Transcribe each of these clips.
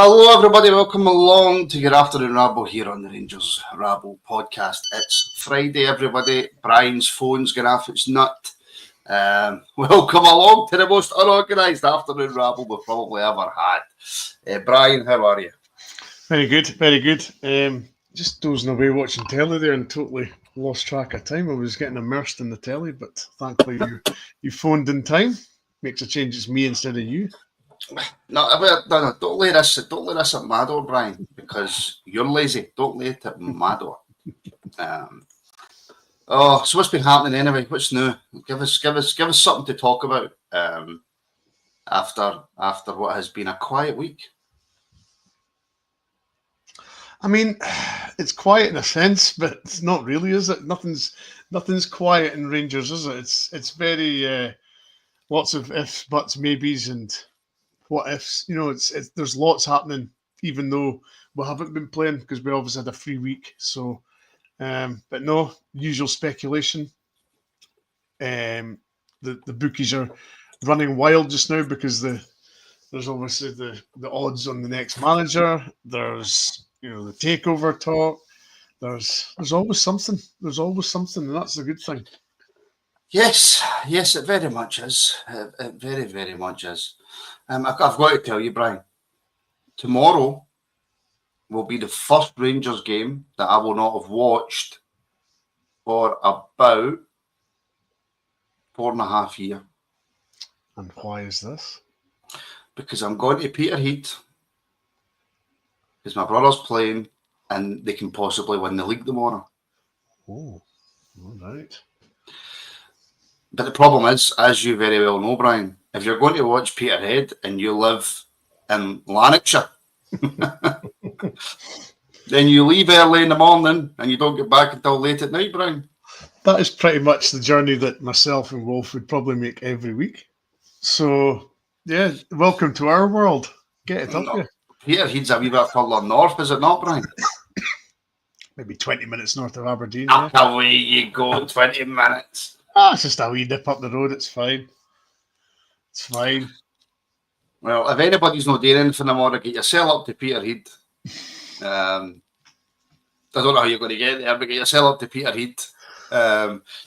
Hello everybody, welcome along to your afternoon rabble here on the Rangers Rabble podcast. It's Friday everybody, Bryan's phone's going off its nut. Welcome along to the most unorganised afternoon rabble we've probably ever had. Bryan, how are you? Very good, very good. Just dozing away watching telly there and totally lost track of time. I was getting immersed in the telly, but thankfully you phoned in time. Makes a change, it's me instead of you. No, don't lay this at my door, Bryan, because you're lazy. Don't lay it at my door. So what's been happening anyway? What's new? Give us something to talk about. After what has been a quiet week. I mean, it's quiet in a sense, but it's not really, is it? Nothing's quiet in Rangers, is it? It's very lots of ifs, buts, maybes, and what ifs. You know, it's there's lots happening, even though we haven't been playing because we always had a free week. So, but no, usual speculation. The bookies are running wild just now because there's obviously the odds on the next manager. There's the takeover talk. There's always something. There's always something, and that's the good thing. Yes, it very much is. It very, very much is. I've got to tell you, Bryan, tomorrow will be the first Rangers game that I will not have watched for about 4.5 years. And why is this? Because I'm going to Peterhead, because my brother's playing, and they can possibly win the league tomorrow. Oh, all right. But the problem is, as you very well know, Bryan, if you're going to watch Peterhead and you live in Lanarkshire, then you leave early in the morning and you don't get back until late at night, Bryan. That is pretty much the journey that myself and Wolf would probably make every week. So, yeah, welcome to our world. Get it up, you. Peterhead's a wee bit further north, is it not, Bryan? Maybe 20 minutes north of Aberdeen. Away you go, 20 minutes. It's just a wee dip up the road. It's fine. It's fine. Well, if anybody's not doing anything tomorrow, get yourself up to Peterhead. I don't know how you're going to get there, but get yourself up to Peterhead.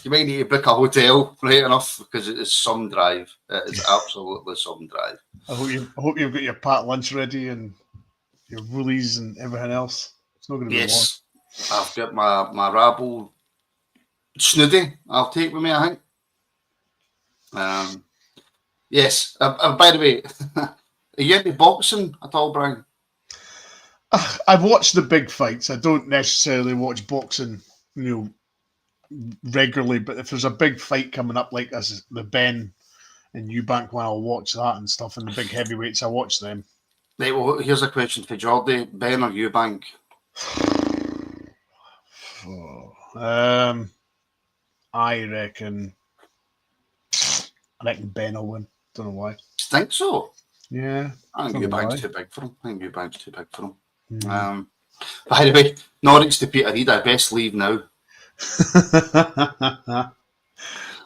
You might need to book a hotel, right enough, because it is some drive. It is absolutely some drive. I hope you've got your packed lunch ready and your woolies and everything else. It's not going to be long. I've got my rabble snooty. I'll take with me, I think. Yes. By the way, are you into boxing at all, Bryan? I've watched the big fights. I don't necessarily watch boxing, regularly. But if there's a big fight coming up, like as the Ben and Eubank one, I'll watch that and stuff. And the big heavyweights, I watch them. Right. Well, here's a question for Jordy: Ben or Eubank? I reckon Ben will win. Don't know why. You think so? Yeah. I think Eubank's too big for him. By the way, Norwich to Peterhead, I best leave now.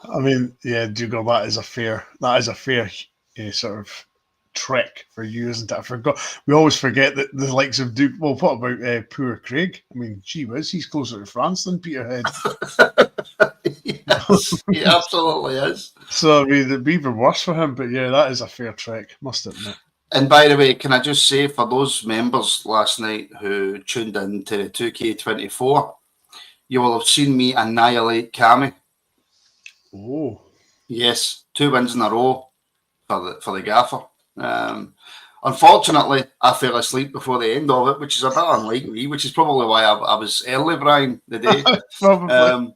I mean, yeah, Dougal, that is a fair sort of trek for you, isn't it? I forgot. We always forget that the likes of Duke. Well, what about poor Craig? I mean, gee whiz, he's closer to France than Peterhead. Yes, he absolutely is. So I mean, it'd be even worse for him. But yeah, that is a fair trek, must admit. And by the way, can I just say for those members last night who tuned in to the 2K24, you will have seen me annihilate Cammy. Oh, yes, 2 wins in a row for the gaffer. Unfortunately, I fell asleep before the end of it, which is a bit unlike me, which is probably why I was early, Bryan, the day. probably.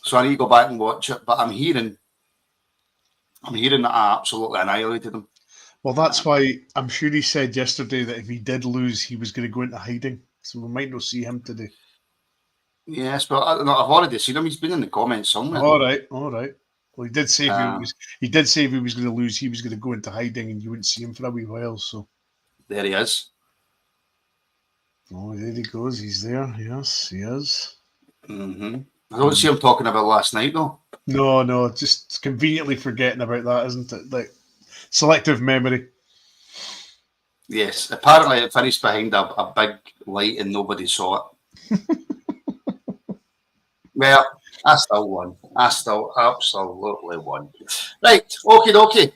So I need to go back and watch it. But I'm hearing that I absolutely annihilated him. Well, that's why I'm sure he said yesterday that if he did lose, he was going to go into hiding. So we might not see him today. Yes, but I've already seen him. He's been in the comments somewhere. All right. Well, he did say if he was going to lose, he was going to go into hiding, and you wouldn't see him for a wee while. So there he is. Oh, there he goes. He's there. Yes, he is. Mm-hmm. I don't see him talking about last night, though. No, just conveniently forgetting about that, isn't it? Like selective memory. Yes, apparently it finished behind a big light and nobody saw it. Well, I still won. I still absolutely won. Right, okay.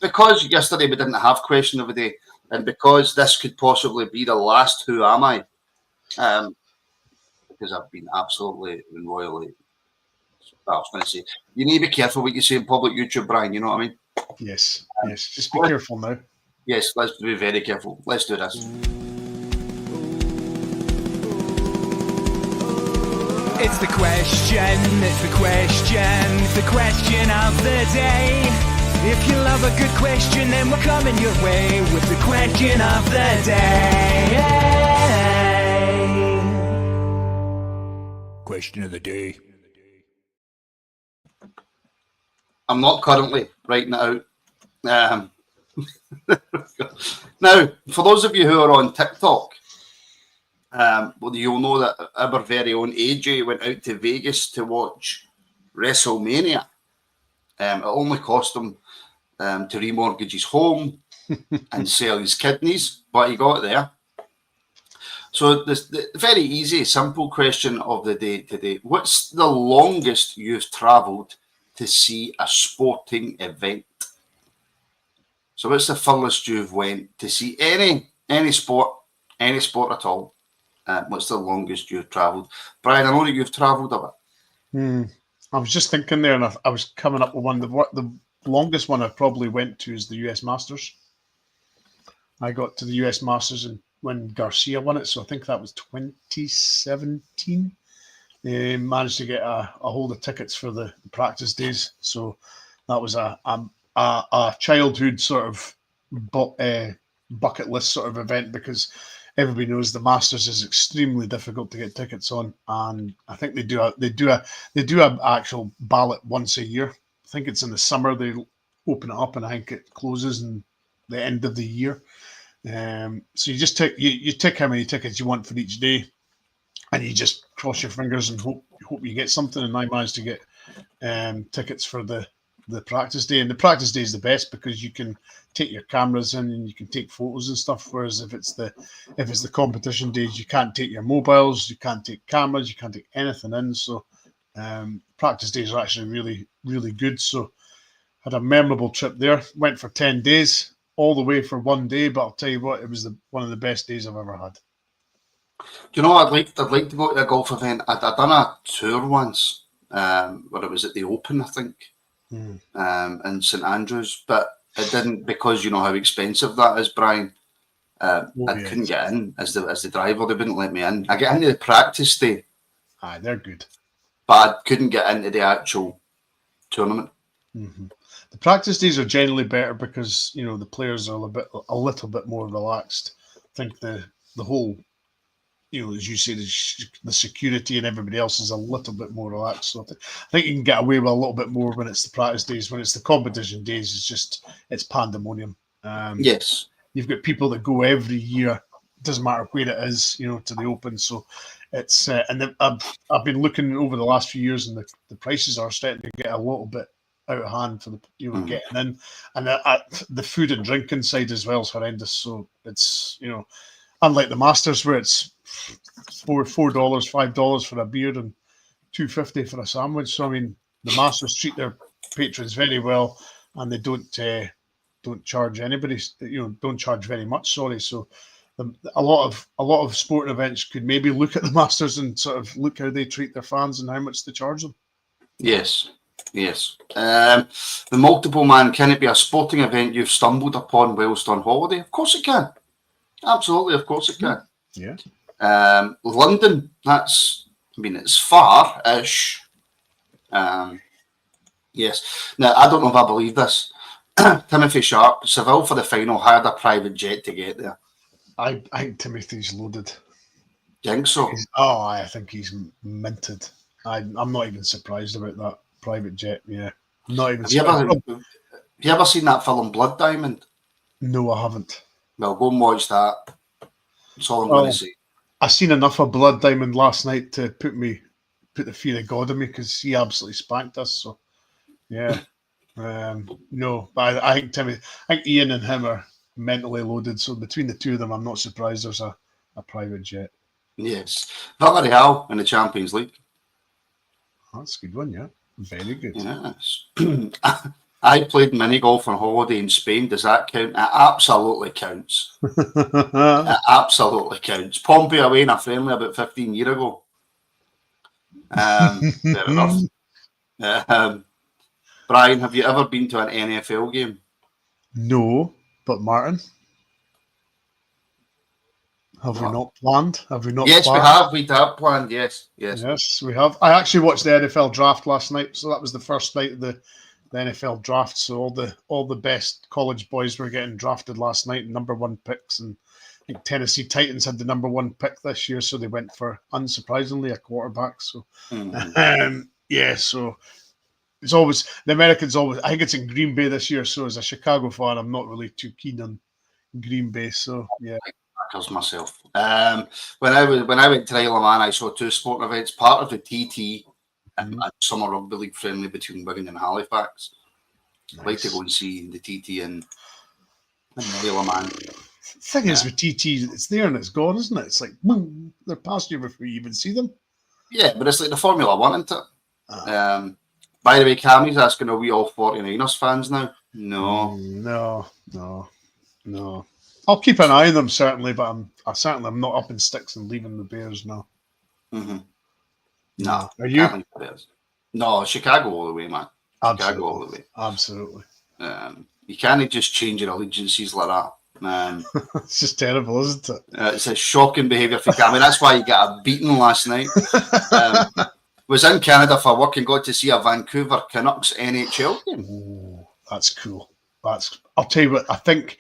Because yesterday we didn't have question of the day, and because this could possibly be the last Who Am I? Because I've been absolutely and royally. I was going to say, you need to be careful what you say in public YouTube, Brian. You know what I mean? Yes. Just be careful now. Yes, let's be very careful. Let's do this. It's the question of the day. If you love a good question, then we're coming your way with the question of the day. Question of the day. I'm not currently writing it out. Now, for those of you who are on TikTok, well, you'll know that our very own AJ went out to Vegas to watch WrestleMania. It only cost him to remortgage his home and sell his kidneys, but he got there. So the very easy, simple question of the day today: what's the longest you've travelled to see a sporting event? So what's the furthest you've went to see any sport at all? What's the longest you've travelled? Brian, I know that you've travelled a bit. I was just thinking there, and I was coming up with one. The longest one I probably went to is the US Masters. I got to the US Masters when Garcia won it, so I think that was 2017. They managed to get a hold of tickets for the practice days, so that was a childhood sort of bucket list sort of event, because everybody knows the Masters is extremely difficult to get tickets on, and I think they do a actual ballot once a year. I think it's in the summer they open it up, and I think it closes in the end of the year. So you just you tick how many tickets you want for each day, and you just cross your fingers and hope you get something. And I managed to get tickets for the practice day, and the practice day is the best because you can take your cameras in and you can take photos and stuff. Whereas if it's the competition days, you can't take your mobiles, you can't take cameras, you can't take anything in. So practice days are actually really, really good. So had a memorable trip there. Went for 10 days, all the way for one day, but I'll tell you what, it was one of the best days I've ever had. Do you know, I'd like to go to a golf event. I'd done a tour once, where it was at the Open, I think, in St Andrews, but it didn't, because you know how expensive that is, Brian. Couldn't get in as the driver. They wouldn't let me in. I get into the practice day. Aye, they're good, but I couldn't get into the actual tournament. Mm-hmm. The practice days are generally better because the players are a little bit more relaxed. I think the whole, as you say, the security and everybody else is a little bit more relaxed. So I think you can get away with a little bit more when it's the practice days. When it's the competition days, it's pandemonium. Yes, you've got people that go every year. It doesn't matter where it is, to the Open. So it's and I've been looking over the last few years, and the prices are starting to get a little bit out of hand for the getting in, and the food and drinking side as well is horrendous. So it's unlike the Masters where it's $4, $5 for a beer and $2.50 for a sandwich. So I mean, the Masters treat their patrons very well, and they don't charge anybody. Don't charge very much. Sorry. So a lot of sporting events could maybe look at the Masters and sort of look how they treat their fans and how much they charge them. Yes. The multiple man, can it be a sporting event you've stumbled upon whilst on holiday? Of course it can. Absolutely, of course it can. Yeah. London, it's far-ish. Yes. Now, I don't know if I believe this. Timothy Sharp, Seville for the final, hired a private jet to get there. I think Timothy's loaded. Think so? I think he's minted. I'm not even surprised about that private jet. Yeah, not even. Have you ever seen that film Blood Diamond? No, I haven't. Well, go and watch that. That's all I'm going to say. I seen enough of Blood Diamond last night to put the fear of God in me, because he absolutely spanked us. So, yeah. No, but I think Ian and him are mentally loaded. So between the two of them, I'm not surprised there's a private jet. Yes. Villarreal in the Champions League. That's a good one, yeah. Very good. Yes. I played mini golf on holiday in Spain. Does that count? It absolutely counts. It absolutely counts. Pompey away in a friendly about 15 years ago. Fair enough. Bryan, have you ever been to an NFL game? No, but Martin, have we not planned? Have we not? Yes, planned? we have. We have planned. Yes. Yes, we have. I actually watched the NFL draft last night, so that was the first night of the NFL draft. So all the best college boys were getting drafted last night, number one picks, and I think Tennessee Titans had the number one pick this year, so they went for, unsurprisingly, a quarterback. So, so it's always the Americans always. I think it's in Green Bay this year. So as a Chicago fan, I'm not really too keen on Green Bay. So yeah. Myself. When I went to Isle of Man, I saw two sporting events, part of the TT and summer rugby league friendly between Wigan and Halifax. Nice. I'd like to go and see the TT and Isle of Man. The thing is with TT, it's there and it's gone, isn't it? It's like they're past you before you even see them. Yeah, but it's like the Formula One, isn't it? By the way, Cammy's asking, are we all 49ers fans now? No. No. I'll keep an eye on them, certainly, but I'm not up in sticks and leaving the Bears now. Mm-hmm. No. Are you? No, Chicago all the way, man. Absolutely. Chicago all the way. Absolutely. You can't just change your allegiances like that. It's just terrible, isn't it? It's a shocking behaviour for Cammy. That's why he got a beating last night. Was in Canada for work and got to see a Vancouver Canucks NHL game. Oh, that's cool. I'll tell you what, I think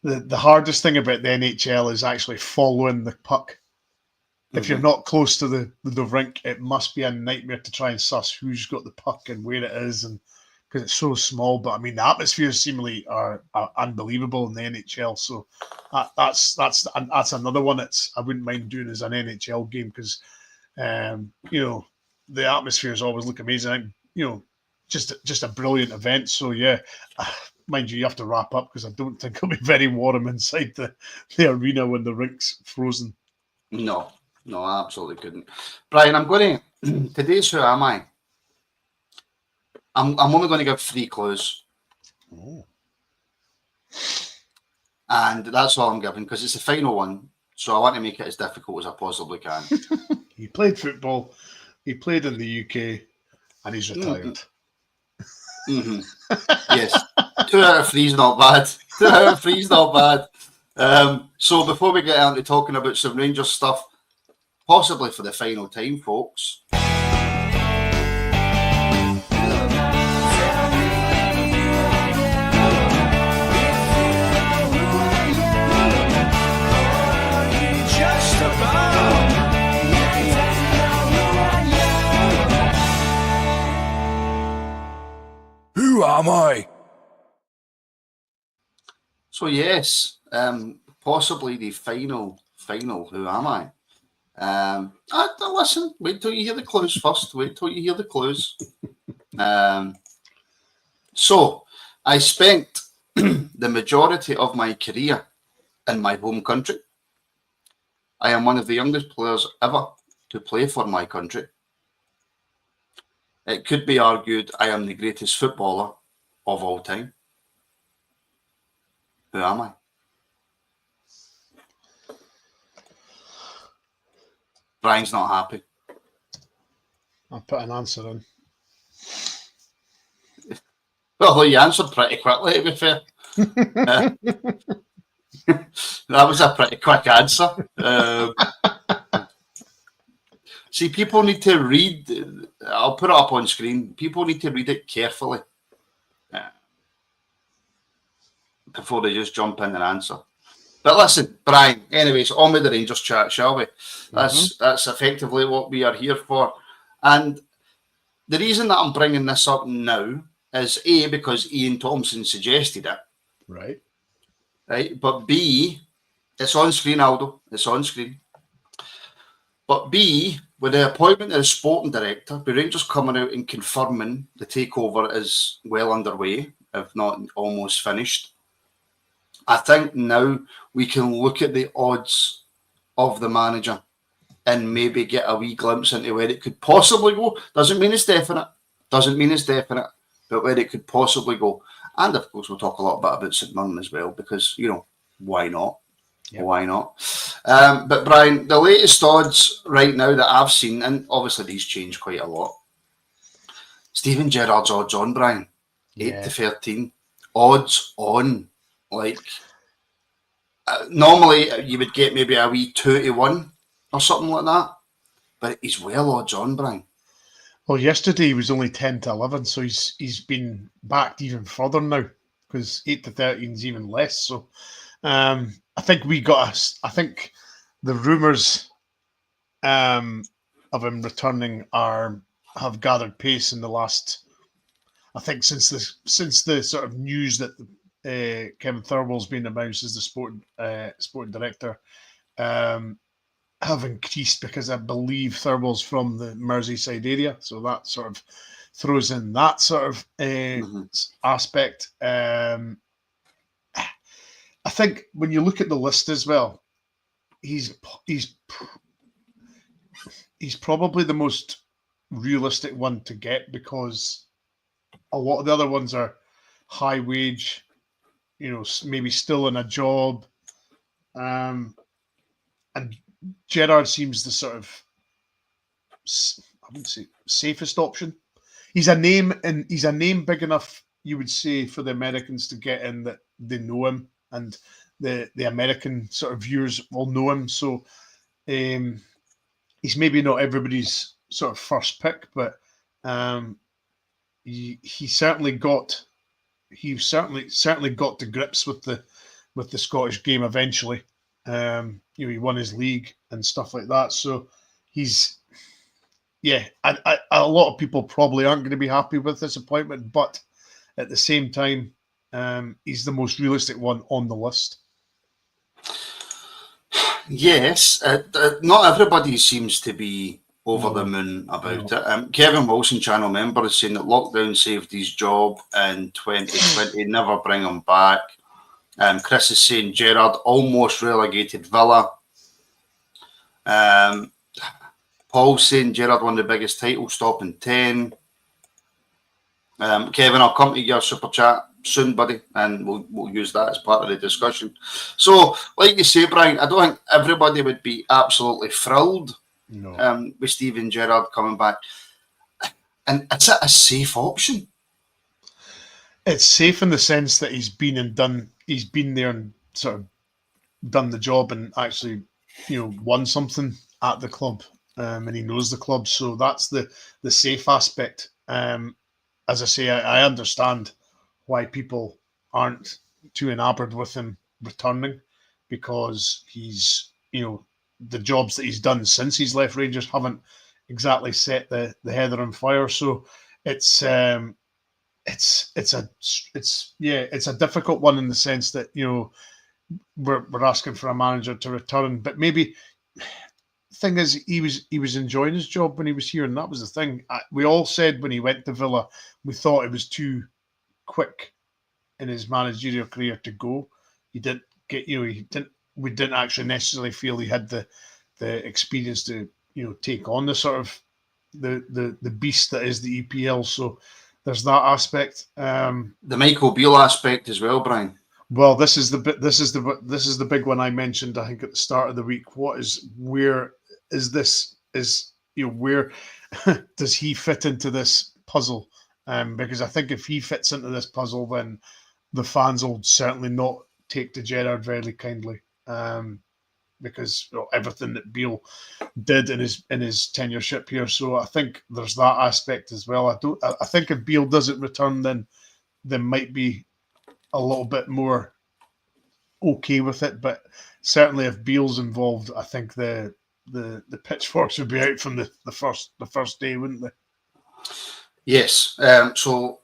the hardest thing about the NHL is actually following the puck. If you're not close to the rink, it must be a nightmare to try and suss who's got the puck and where it is, and because it's so small. But I mean, the atmospheres seemingly are unbelievable in the NHL. So that's another one I wouldn't mind doing as an NHL game, because the atmospheres always look amazing. Just a brilliant event. So yeah. Mind you have to wrap up because I don't think it'll be very warm inside the arena when the rink's frozen. No, I absolutely couldn't. Bryan, I'm going to... Today's Who Am I? I'm only going to give 3 clues. Oh. And that's all I'm giving, because it's the final one. So I want to make it as difficult as I possibly can. He played football. He played in the UK. And he's retired. Mm-hmm. Yes. 2 out of 3 is not bad. 2 out of 3 is not bad. So before we get on to talking about some Rangers stuff, possibly for the final time, folks. Who am I? So yes, possibly the final. Who am I? Listen. Wait till you hear the clues first. So I spent the majority of my career in my home country. I am one of the youngest players ever to play for my country. It could be argued I am the greatest footballer of all time. Who am I? Bryan's not happy. I'll put an answer in. Well, you answered pretty quickly, to be fair. That was a pretty quick answer. See, people need to read. I'll put it up on screen. People need to read it carefully before they just jump in and answer. But listen, Bryan, anyways, on with the Rangers chat, shall we? That's effectively what we are here for. And the reason that I'm bringing this up now is A, because Ian Thompson suggested it. Right. But B, it's on screen, Aldo. It's on screen. But B, with the appointment of the sporting director, the Rangers coming out and confirming the takeover is well underway, if not almost finished. I think now we can look at the odds of the manager and maybe get a wee glimpse into where it could possibly go. Doesn't mean it's definite. But where it could possibly go. And of course, we'll talk a lot about St Mirren as well, because, why not? Yep. Why not? But Brian, the latest odds right now that I've seen, and obviously these change quite a lot. Steven Gerrard's odds on, Brian. 8 to 13. Odds on. Like, normally you would get maybe a wee 2 to 1 or something like that. But he's well odds on, Brian. Well, yesterday he was only 10 to 11, so he's been backed even further now, because 8 to 13 is even less. So I think I think the rumours of him returning have gathered pace in the last, I think, since the sort of news that Kevin Thirlwell's been announced as the sporting director, have increased, because I believe Thirlwell's from the Merseyside area, so that sort of throws in that sort of aspect. I think when you look at the list as well, he's probably the most realistic one to get, because a lot of the other ones are high wage, maybe still in a job, and Gerrard seems the sort of, I wouldn't say safest option. He's a name big enough, you would say, for the Americans to get in, that they know him, and the American sort of viewers will know him. So he's maybe not everybody's sort of first pick, but he certainly got to grips with the Scottish game eventually. He won his league and stuff like that. So he's, a lot of people probably aren't going to be happy with this appointment, but at the same time, he's the most realistic one on the list. Yes, not everybody seems to be over the moon about it. Kevin Wilson, channel member, is saying that lockdown saved his job in 2020, never bring him back. Chris is saying Gerrard almost relegated Villa. Paul's saying Gerrard won the biggest title, stopping 10. Kevin, I'll come to your super chat soon, buddy, and we'll use that as part of the discussion. So, like you say, Brian, I don't think everybody would be absolutely thrilled with Steven Gerrard coming back. And it's a safe option. It's safe in the sense that he's been there and sort of done the job and actually, won something at the club, and he knows the club. So that's the safe aspect. As I say, I understand why people aren't too enamored with him returning, because he's, the jobs that he's done since he's left Rangers haven't exactly set the heather on fire. So it's a difficult one, in the sense that, we're asking for a manager to return, but maybe the thing is, he was enjoying his job when he was here, and that was the thing. We all said when he went to Villa, we thought it was too quick in his managerial career to go. He didn't get, we didn't actually necessarily feel he had the experience to, take on the sort of the beast that is the EPL. So there's that aspect. The Michael Beale aspect as well, Brian. Well, this is the big one I mentioned, I think, at the start of the week. Where does he fit into this puzzle? Because I think if he fits into this puzzle, then the fans will certainly not take to Gerrard very kindly. Because everything that Beale did in his tenureship here. So I think there's that aspect as well. I think if Beale doesn't return, then there might be a little bit more okay with it. But certainly if Beale's involved, I think the pitchforks would be out from the first day, wouldn't they? Yes. So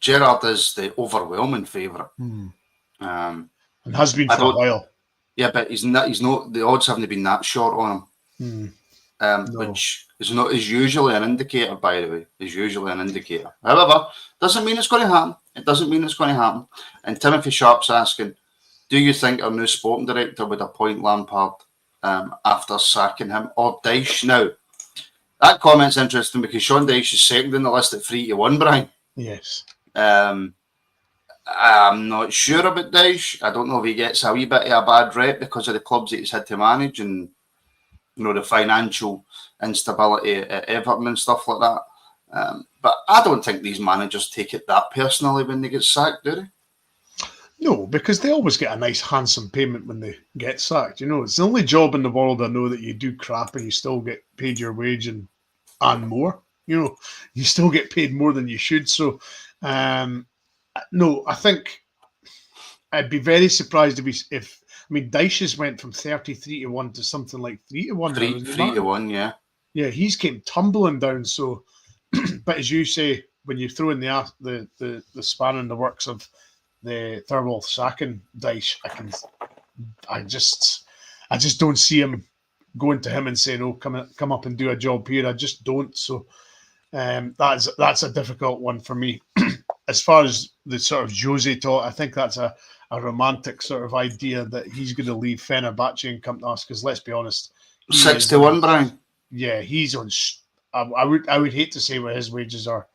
Gerrard is the overwhelming favourite. And has been for a while. Yeah, but he's not. The odds haven't been that short on him, which is usually an indicator. By the way, is usually an indicator. However, doesn't mean it's going to happen. It doesn't mean it's going to happen. And Timothy Sharp's asking, do you think our new sporting director would appoint Lampard after sacking him or Dyche? Now, that comment's interesting because Sean Dyche is second in the list at 3-1, Brian. Yes. I'm not sure about Dyche. I don't know if he gets a wee bit of a bad rep because of the clubs that he's had to manage and, you know, the financial instability at Everton and stuff like that. But I don't think these managers take it that personally when they get sacked, do they? No, because they always get a nice, handsome payment when they get sacked. You know, it's the only job in the world I know that you do crap and you still get paid your wage and more. You know, you still get paid more than you should. So, no, I think I'd be very surprised if Dyche went from 33-1 to something like 3-1. 3-1, yeah. Yeah, he's came tumbling down. So, but as you say, when you throw in the spanner in the works of the Thirlwall sacking Dyche, I just don't see him going to him and saying, "Oh, come up and do a job here." I just don't. So that's a difficult one for me. As far as the sort of Jose talk, I think that's a romantic sort of idea that he's going to leave Fenerbahce and come to us. Because let's be honest, 6-1, Brian. Yeah, he's on. I would hate to say what his wages are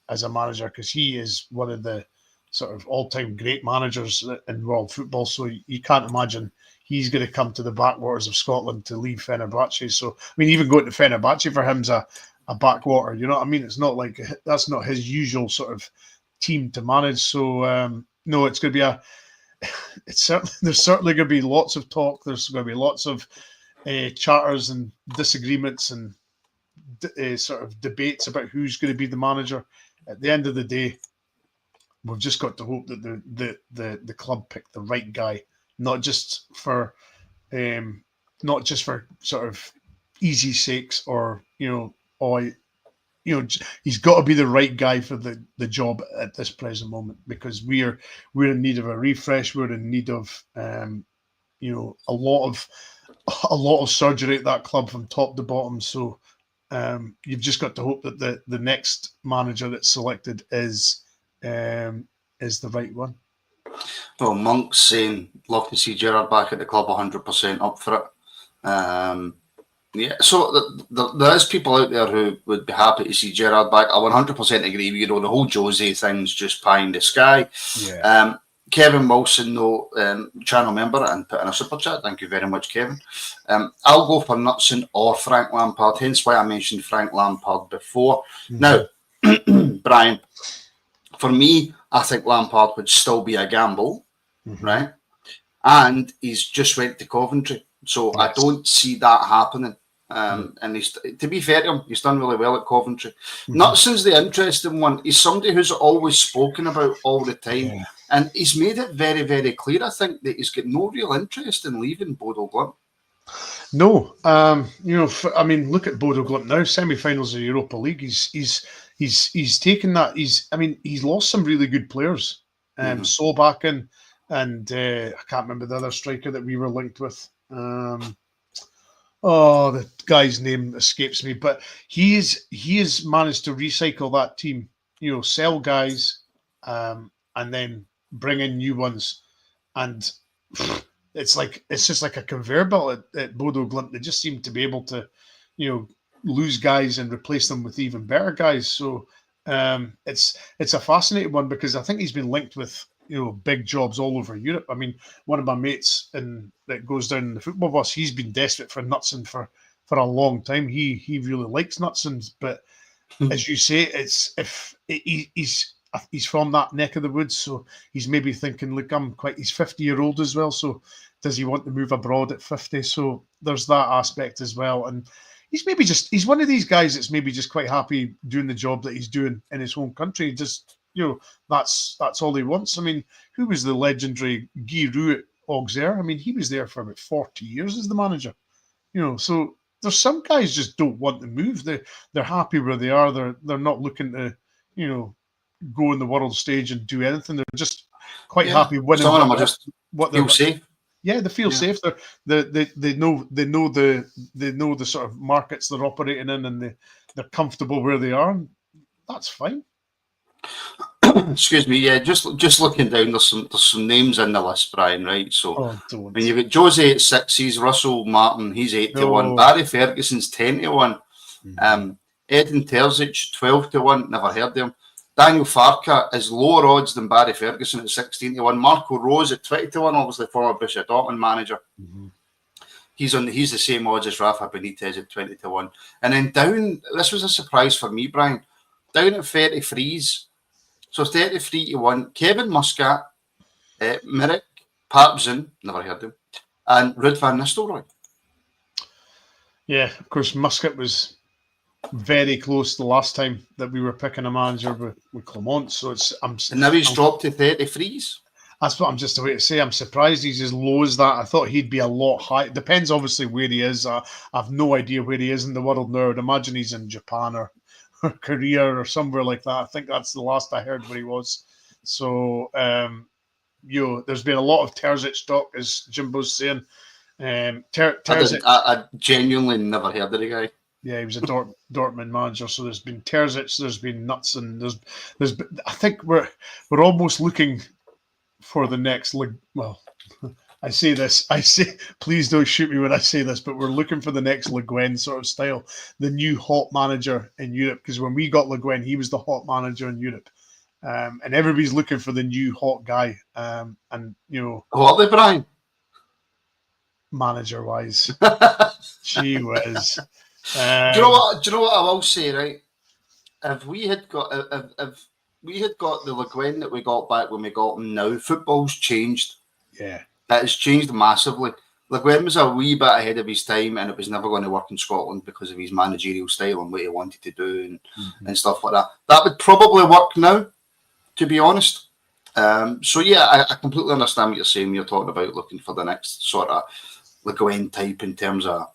as a manager because he is one of the sort of all-time great managers in world football. So you can't imagine he's going to come to the backwaters of Scotland to leave Fenerbahce. So I mean, even going to Fenerbahce for him's a backwater. You know what I mean? It's not like that's not his usual sort of team to manage. So no, it's going to be there's certainly going to be lots of talk. There's going to be lots of chatters and disagreements and sort of debates about who's going to be the manager. At the end of the day, we've just got to hope that the club pick the right guy, not just for sort of easy sakes or he's got to be the right guy for the job at this present moment because we're in need of a refresh. We're in need of a lot of surgery at that club from top to bottom. So you've just got to hope that the next manager that's selected is the right one. Well, Monk's saying, love to see Gerrard back at the club, 100% up for it. Yeah, so there is people out there who would be happy to see Gerrard back. I 100% agree with you. The whole Jose thing's just pie in the sky. Yeah. Kevin Wilson, though, channel member and put in a super chat. Thank you very much, Kevin. I'll go for Knutson or Frank Lampard, hence why I mentioned Frank Lampard before. Mm-hmm. Now, Brian, for me, I think Lampard would still be a gamble, mm-hmm. right? And he's just went to Coventry, so yes. I don't see that happening. And to be fair to him, he's done really well at Coventry. Mm-hmm. Knutson's the interesting one. He's somebody who's always spoken about all the time. Yeah. And he's made it very, very clear, I think, that he's got no real interest in leaving Bodo Glimt. No. Look at Bodo Glimt now, semi-finals of the Europa League. He's taken that. He's lost some really good players. Solbakken and I can't remember the other striker that we were linked with. The guy's name escapes me, but he has managed to recycle that team. Sell guys, and then bring in new ones, and it's just like a conveyor belt at Bodo Glimt. They just seem to be able to, lose guys and replace them with even better guys. So it's a fascinating one because I think he's been linked with big jobs all over Europe. I mean, one of my mates that goes down in the football bus, he's been desperate for Knutson for a long time. He really likes Knutson, but as you say, he's from that neck of the woods, so he's maybe thinking, look, he's 50-year-old as well, so does he want to move abroad at 50? So there's that aspect as well. And he's one of these guys that's maybe just quite happy doing the job that he's doing in his home country. Just, that's all he wants. I mean, who was the legendary Guy Roux at Auxerre? I mean, he was there for about 40 years as the manager. So there's some guys just don't want to move. They're happy where they are. They're not looking to, go on the world stage and do anything. They're just quite happy winning. Some of them are just feel safe. Yeah, they feel safe. They know the sort of markets they're operating in, and they're comfortable where they are. And that's fine. excuse me, yeah, just looking down, there's some names in the list, Brian, right? So Oh, don't. when you've got Jose at 6, he's Russell Martin, he's 8-1, No. Barry Ferguson's 10-1, Edin Terzic 12-1, never heard of him. Daniel Farke is lower odds than Barry Ferguson at 16-1. Marco Rose at 20-1, obviously former Borussia Dortmund manager. He's the same odds as Rafa Benitez at 20-1. And then down, this was a surprise for me, Brian, down at 33s. So 33-1, Kevin Muscat, Mirik Papsen, never heard of him, and Ruud van Nistelrooy. Yeah, of course, Muscat was very close the last time that we were picking a manager with Clement. So and now he's dropped to 33s. That's what I'm just about to say. I'm surprised he's as low as that. I thought he'd be a lot high. Depends obviously where he is. I've no idea where he is in the world now. I'd imagine he's in Japan or Korea or somewhere like that. I think that's the last I heard where he was. So, there's been a lot of Terzic talk, as Jimbo's saying. Terzic, I genuinely never heard of the guy. Yeah, he was a Dortmund manager. So there's been Terzic, there's been Nuts, and there's. I think we're almost looking for the next. Well, I say this. Please don't shoot me when I say this, but we're looking for the next Le Guin sort of style, the new hot manager in Europe. Because when we got Le Guin, he was the hot manager in Europe, and everybody's looking for the new hot guy. And who are they, Brian? Manager wise, gee whiz. Do you know what I will say, right? If we had got the Le Guin that we got back when we got him now, football's changed. Yeah. It has changed massively. Le Guin was a wee bit ahead of his time, and it was never going to work in Scotland because of his managerial style and what he wanted to do and stuff like that. That would probably work now, to be honest. So yeah, I completely understand what you're saying when you're talking about looking for the next sort of Le Guin type in terms of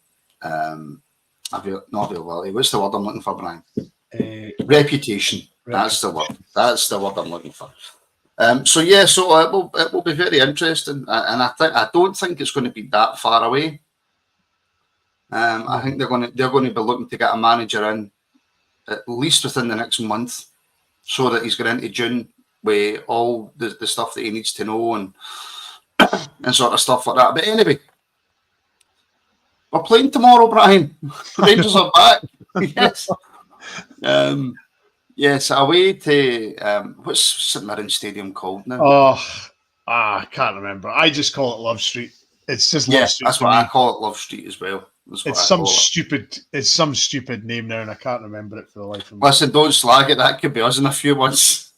not availability. What's the word I'm looking for, Brian? Reputation. That's the word. That's the word I'm looking for. So it will be very interesting, and I don't think it's going to be that far away. I think they're going to be looking to get a manager in at least within the next month, so that he's going into June with all the stuff that he needs to know and sort of stuff like that. But anyway, we're playing tomorrow, Brian. Rangers are back. Yes. Yes, away to what's St Mirren Stadium called now? I can't remember. I just call it Love Street. It's just Love Street. That's what I call it, Love Street as well. It's some stupid name now, and I can't remember it for the life of me. Listen, don't slag it. That could be us in a few months.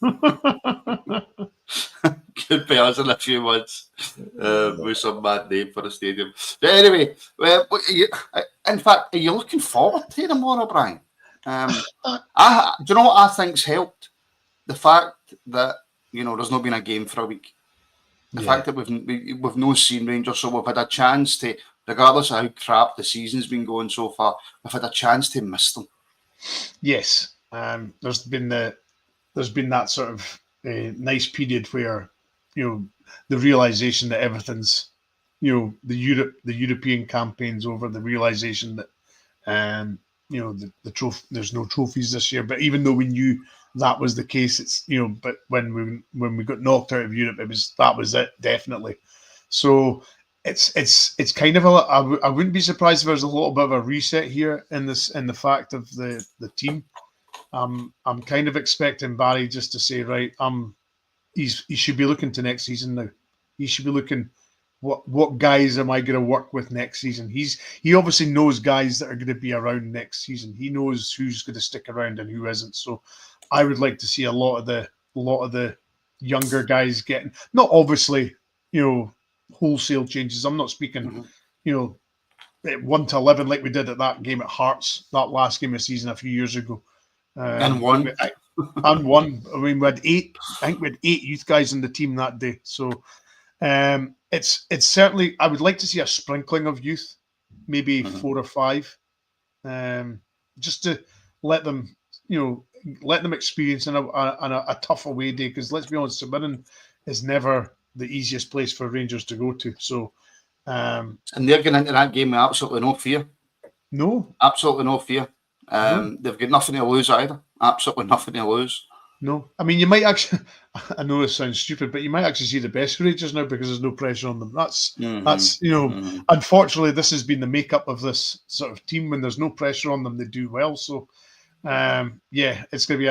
Could be us in a few months with some bad name for a stadium. But anyway, in fact, are you looking forward to tomorrow, Brian? Do you know what I think's helped? The fact that there's not been a game for a week. The fact that we've no seen Rangers, so we've had a chance to, regardless of how crap the season's been going so far, we've had a chance to miss them. Yes, there's been that sort of nice period where the realization that everything's the European campaign's over, the realization that the trophy, there's no trophies this year. But even though we knew that was the case, it's but when we got knocked out of Europe, that was it definitely. So it's kind of I wouldn't be surprised if there's a little bit of a reset here in the fact of the team. I'm kind of expecting Barry just to say, right, he should be looking to next season now. He should be looking, what guys am I going to work with next season? He obviously knows guys that are going to be around next season. He knows who's going to stick around and who isn't. So I would like to see a lot of the younger guys getting, not obviously wholesale changes. I'm not speaking 1 to 11 like we did at that game at Hearts, that last game of the season a few years ago. And won. And won. I mean, we had 8. I think we had 8 youth guys in the team that day. So it's certainly. I would like to see a sprinkling of youth, maybe 4 or 5, just to let them experience in a tough away day. Because let's be honest, St Mirren is never the easiest place for Rangers to go to. So, and they're going into that game with absolutely no fear. No, absolutely no fear. They've got nothing to lose either. Absolutely nothing to lose. No. I mean, you might actually, I know this sounds stupid, but you might actually see the best Rangers now because there's no pressure on them. That's, unfortunately, this has been the makeup of this sort of team. When there's no pressure on them, they do well. So, yeah, it's going to be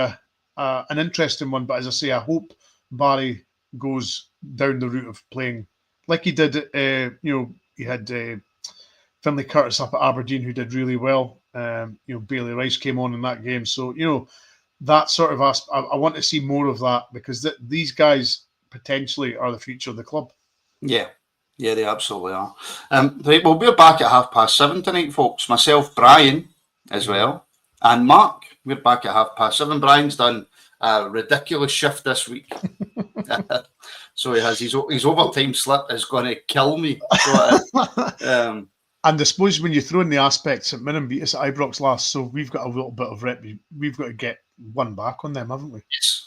an interesting one. But as I say, I hope Barry goes down the route of playing like he did. He had Finlay Curtis up at Aberdeen, who did really well. Bailey Rice came on in that game. So, that sort of aspect, I want to see more of that because these guys potentially are the future of the club. Yeah, they absolutely are. Right, well, we're back at 7:30 tonight, folks. Myself, Bryan, as well, and Mark. We're back at 7:30. Bryan's done a ridiculous shift this week. So he has his overtime slip is going to kill me. So, and I suppose when you throw in the aspects that Minham beat us at Ibrox last, so we've got a little bit of we've got to get one back on them, haven't we?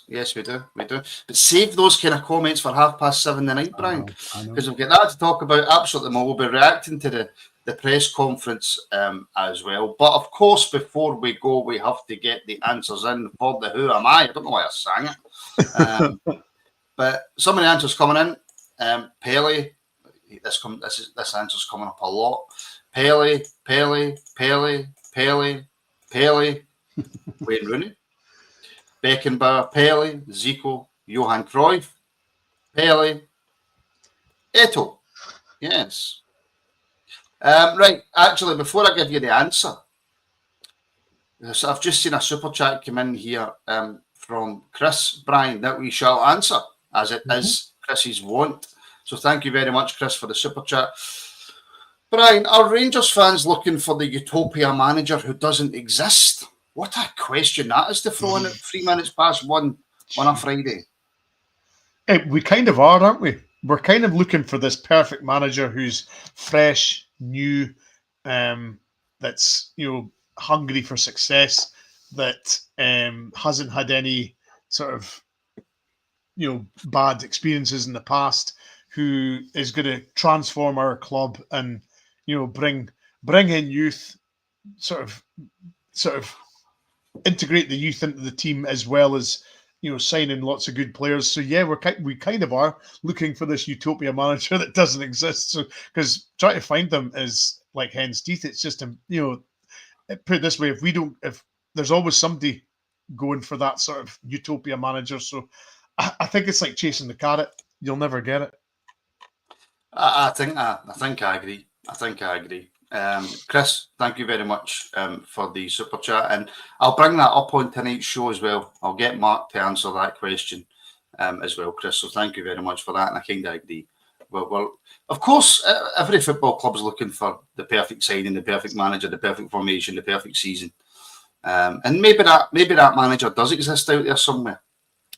Yes, we do. But save those kind of comments for 7:30 tonight, Bryan, because we've got that to talk about. Absolutely, we'll be reacting to the press conference as well. But of course, before we go, we have to get the answers in for the Who Am I? I don't know why I sang it. But some of the answers coming in. Pele, this answer's coming up a lot. Pele, Wayne Rooney, Beckenbauer, Pele, Zico, Johan Cruyff, Pele, Eto'o. Yes. Right. Actually, before I give you the answer, so I've just seen a super chat come in here from Chris, Bryan, that we shall answer as it is Chris's want. So thank you very much, Chris, for the super chat. Bryan, are Rangers fans looking for the utopia manager who doesn't exist? What a question that is to throw in at 3 minutes past 1 on a Friday. We kind of are, aren't we? We're kind of looking for this perfect manager who's fresh, new, that's hungry for success, that hasn't had any sort of bad experiences in the past, who is going to transform our club and bring in youth, sort of integrate the youth into the team, as well as signing lots of good players. So yeah, we kind of are looking for this utopia manager that doesn't exist. So because trying to find them is like hen's teeth. It's just put it this way: if there's always somebody going for that sort of utopia manager. So I think it's like chasing the carrot. You'll never get it. I think I agree. Chris, thank you very much for the super chat, and I'll bring that up on tonight's show as well. I'll get Mark to answer that question as well, Chris. So thank you very much for that, and I kind of agree. Well, of course, every football club is looking for the perfect signing, the perfect manager, the perfect formation, the perfect season, and maybe that manager does exist out there somewhere,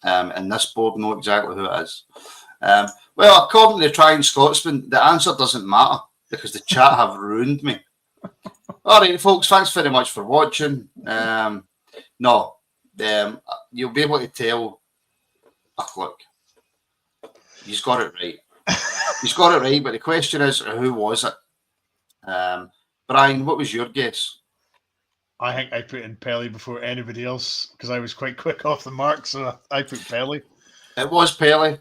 and this board know exactly who it is. Well, according to the Trying Scotsman, the answer doesn't matter because the chat have ruined me. All right, folks, thanks very much for watching. You'll be able to tell. Oh, look, he's got it right. But the question is, who was it? Bryan, what was your guess? I think I put in Pele before anybody else because I was quite quick off the mark, so I put Pele. It was Pele.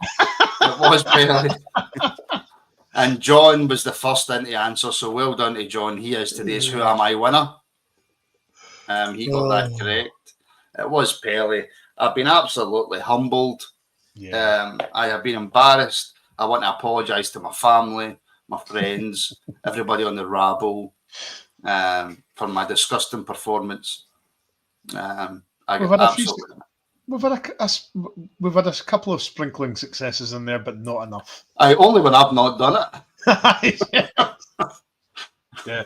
And John was the first in to answer, so well done to John. He is today's Who Am I winner. He got that correct. It was Pele. I've been absolutely humbled. Yeah. I have been embarrassed. I want to apologise to my family, my friends, everybody on the rabble for my disgusting performance. We've had a couple of sprinkling successes in there, but not enough. Only when I've not done it. Yeah.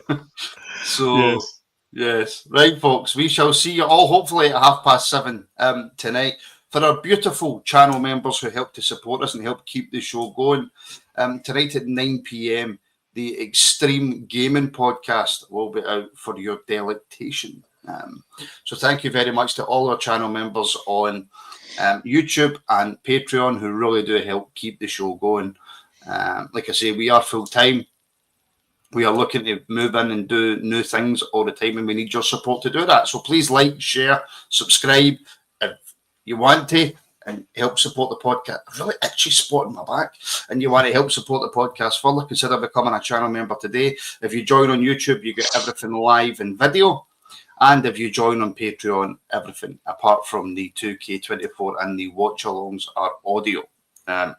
So, yes. Right, folks, we shall see you all hopefully at 7:30 tonight. For our beautiful channel members who help to support us and help keep the show going, tonight at 9 p.m, the Extreme Gaming Podcast will be out for your delectation. So thank you very much to all our channel members on YouTube and Patreon who really do help keep the show going. Like I say, we are full-time. We are looking to move in and do new things all the time, and we need your support to do that. So please like, share, subscribe. If you want to and help support the podcast, a really itchy spot in my back, and you want to help support the podcast further, consider becoming a channel member today. If you join on YouTube, you get everything live in video. And if you join on Patreon, everything apart from the 2K24 and the watch-alongs are audio.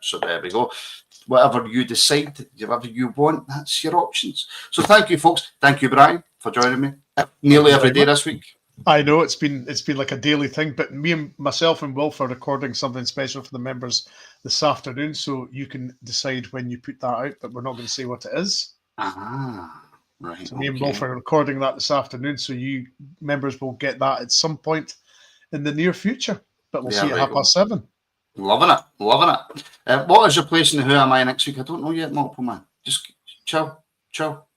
So there we go. Whatever you decide, whatever you want, that's your options. So thank you, folks. Thank you, Bryan, for joining me nearly every day this week. I know it's been like a daily thing, but myself and Wilf are recording something special for the members this afternoon, so you can decide when you put that out, but we're not going to say what it is. Right. So me and Wilf are recording that this afternoon, so you members will get that at some point in the near future, but we'll see at 7:30. Loving it. What is your place in the Who Am I next week? I don't know yet, Multiple Man. Just chill.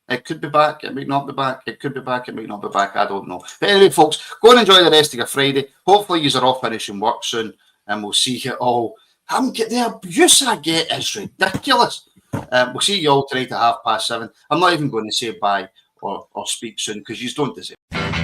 It could be back, it might not be back. It could be back, it might not be back. I don't know. But anyway, folks, go and enjoy the rest of your Friday. Hopefully you are all finishing work soon, and we'll see you all. The abuse I get is ridiculous. We'll see you all tonight at 7:30. I'm not even going to say bye or speak soon because you don't deserve it.